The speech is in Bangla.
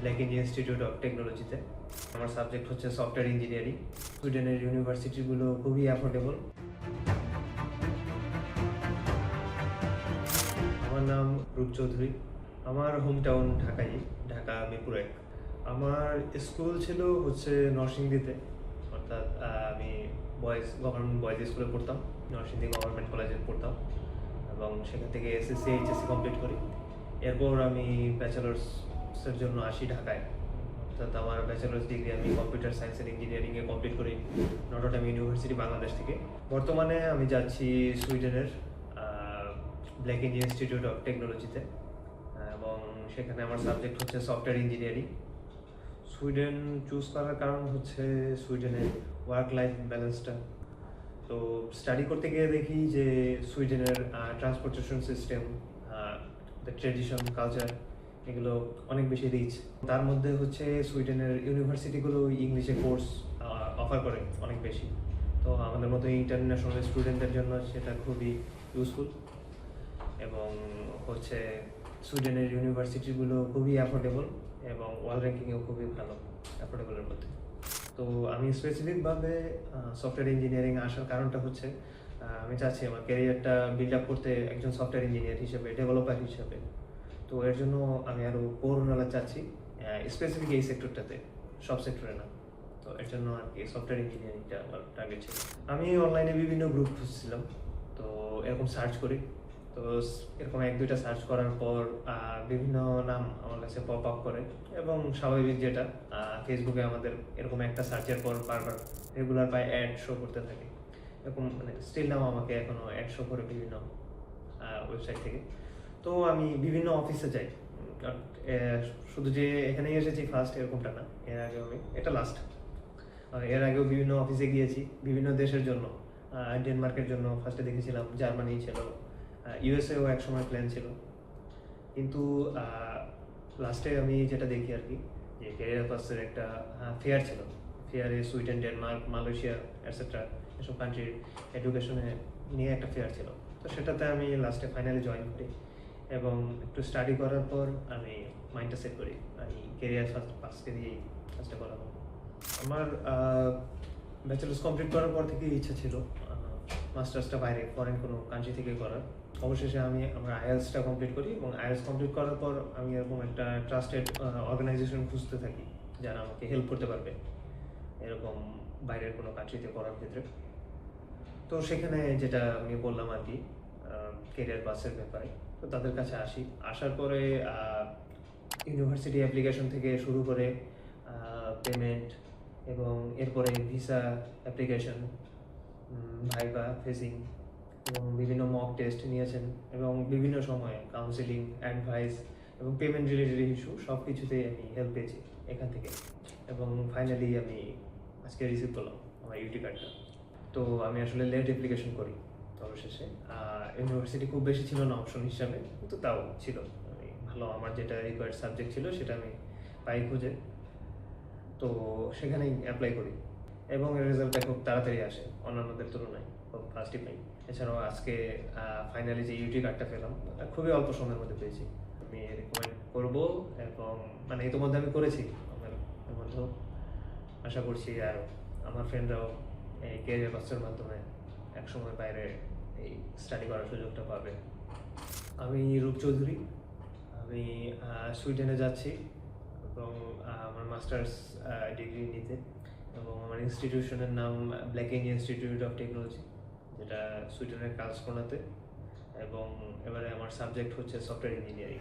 ব্ল্যাক ইনস্টিটিউট অফ টেকনোলজিতে। আমার সাবজেক্ট হচ্ছে সফটওয়্যার ইঞ্জিনিয়ারিং। সুইডেনের ইউনিভার্সিটিগুলো খুবই অ্যাফোর্ডেবল। আমার নাম রূপ চৌধুরী। আমার হোম টাউন ঢাকা মিরপুর ১। আমার স্কুল ছিল হচ্ছে নরসিংদীতে, অর্থাৎ আমি গভর্নমেন্ট বয়েজ স্কুলে পড়তাম, নরসিংদী গভর্নমেন্ট কলেজে পড়তাম এবং সেখান থেকে এসএসসি এইচএসসি কমপ্লিট করি। এরপর আমি ব্যাচেলার্সের জন্য আসি ঢাকায়, অর্থাৎ আমার ব্যাচেলার্স ডিগ্রি আমি কম্পিউটার সায়েন্স অ্যান্ড ইঞ্জিনিয়ারিংয়ে কমপ্লিট করি নটরডেম ইউনিভার্সিটি বাংলাদেশ থেকে। বর্তমানে আমি যাচ্ছি সুইডেনের ব্ল্যাক ইনস্টিটিউট অফ টেকনোলজিতে এবং সেখানে আমার সাবজেক্ট হচ্ছে সফটওয়্যার ইঞ্জিনিয়ারিং। সুইডেন চুজ করার কারণ হচ্ছে সুইডেনের ওয়ার্ক লাইফ ব্যালেন্সটা। তো স্টাডি করতে গিয়ে দেখি যে সুইডেনের ট্রান্সপোর্টেশন সিস্টেম, ট্রেডিশন, কালচার, এগুলো অনেক বেশি রিচ। তার মধ্যে হচ্ছে সুইডেনের ইউনিভার্সিটিগুলো ইংলিশে কোর্স অফার করে অনেক বেশি। তো আমাদের মতো ইন্টারন্যাশনাল স্টুডেন্টদের জন্য সেটা খুবই ইউজফুল এবং হচ্ছে সুইডেনের ইউনিভার্সিটিগুলো খুবই অ্যাফোর্ডেবল এবং ওয়ার্ল্ড র্যাঙ্কিংয়েও খুবই ভালো অ্যাফোর্ডেবলের মধ্যে। তো আমি স্পেসিফিকভাবে সফটওয়্যার ইঞ্জিনিয়ারিং আসার কারণটা হচ্ছে আমি চাচ্ছি আমার ক্যারিয়ারটা বিল্ড আপ করতে একজন সফটওয়্যার ইঞ্জিনিয়ার হিসেবে, ডেভেলপার হিসেবে। তো এর জন্য আমি আরও কোর নলেজ চাচ্ছি স্পেসিফিক এই সেক্টরটাতে, সব সেক্টরে না। তো এর জন্য আর কি সফটওয়্যার ইঞ্জিনিয়ারিংটা আমার টার্গেট ছিল। আমি অনলাইনে বিভিন্ন গ্রুপ খুঁজছিলাম, তো এরকম সার্চ করি। তো এরকম ১-২টা সার্চ করার পর বিভিন্ন নাম আমার কাছে পপ আপ করে এবং স্বাভাবিক যেটা ফেসবুকে আমাদের এরকম একটা সার্চের পর বারবার রেগুলার পাই অ্যাড শো করতে থাকে। এরকম মানে স্টিল নাও আমাকে এখনও অ্যাড শো করে বিভিন্ন ওয়েবসাইট থেকে। তো আমি বিভিন্ন অফিসে যাই, শুধু যে এখানেই এসেছি ফার্স্ট এরকমটা না, এর আগেও এটা লাস্ট। এর আগেও বিভিন্ন অফিসে গিয়েছি বিভিন্ন দেশের জন্য। ডেনমার্কের জন্য ফার্স্টে দেখেছিলাম, জার্মানি ছিল, ইউএসএও এক সময় প্ল্যান ছিল। কিন্তু লাস্টে আমি যেটা দেখি আর কি, যে ক্যারিয়ার পাসের একটা ফেয়ার ছিল। ফেয়ারে সুইডেন, ডেনমার্ক, মালয়েশিয়া এটসেট্রা এসব কান্ট্রির এডুকেশনে নিয়ে একটা ফেয়ার ছিল। তো সেটাতে আমি লাস্টে ফাইনালি জয়েন করি এবং একটু স্টাডি করার পর আমি মাইন্ডটা সেট করি আমি ক্যারিয়ার পাসকে দিয়েই কাজটা করাবো। আমার ব্যাচেলার্স কমপ্লিট করার পর থেকেই ইচ্ছা ছিল মাস্টার্সটা বাইরে ফরেন কোনো কান্ট্রি থেকে করার। অবশেষে আমি আমার আইএলটিএসটা কমপ্লিট করি এবং আইএলটিএস কমপ্লিট করার পর আমি এরকম একটা ট্রাস্টেড অর্গানাইজেশন খুঁজতে থাকি যারা আমাকে হেল্প করতে পারবে এরকম বাইরের কোনো কান্ট্রিতে করার ক্ষেত্রে। তো সেখানে যেটা আমি বললাম আর কি কেরিয়ার বাসের ব্যাপারে, তো তাদের কাছে আসার পরে ইউনিভার্সিটি অ্যাপ্লিকেশন থেকে শুরু করে পেমেন্ট এবং এরপরে ভিসা অ্যাপ্লিকেশন, ভাইভা, ফেসিং এবং বিভিন্ন মক টেস্ট নিয়েছেন এবং বিভিন্ন সময়ে কাউন্সিলিং, অ্যাডভাইস এবং পেমেন্ট রিলেটেড ইস্যু সব কিছুতেই আমি হেল্প পেয়েছি এখান থেকে। এবং ফাইনালি আমি আজকে রিসিভ করলাম আমার ইউটি কার্ডটা। তো আমি আসলে লেট অ্যাপ্লিকেশন করি অবশেষে। ইউনিভার্সিটি খুব বেশি ছিল না অপশন হিসাবে, কিন্তু তাও ছিল। আমি ভালো, আমার যেটা রিকোয়ার্ড সাবজেক্ট ছিল সেটা আমি পাই খুঁজে, তো সেখানেই অ্যাপ্লাই করি এবং রেজাল্টটা খুব তাড়াতাড়ি আসে অন্যান্যদের তুলনায়, খুব ফাস্টই পাই। এছাড়াও আজকে ফাইনালি যে ইউটি কার্ডটা পেলাম খুবই অল্প সময়ের মধ্যে পেয়েছি। আমি রেকমেন্ড করবো এবং মানে ইতিমধ্যে আমি করেছি আমার মধ্যেও, আশা করছি আর আমার ফ্রেন্ডরাও এই ক্যারিয়ার বাসের মাধ্যমে একসময় বাইরে এই স্টাডি করার সুযোগটা পাবে। আমি রূপ চৌধুরী, আমি সুইডেনে যাচ্ছি এবং আমার মাস্টার্স ডিগ্রি নিতে এবং আমার ইনস্টিটিউশনের নাম ব্ল্যাক ইনস্টিটিউট অফ টেকনোলজি, যেটা সুইডেনের কার্লসক্রোনাতে, এবং এবারে আমার সাবজেক্ট হচ্ছে সফটওয়্যার ইঞ্জিনিয়ারিং।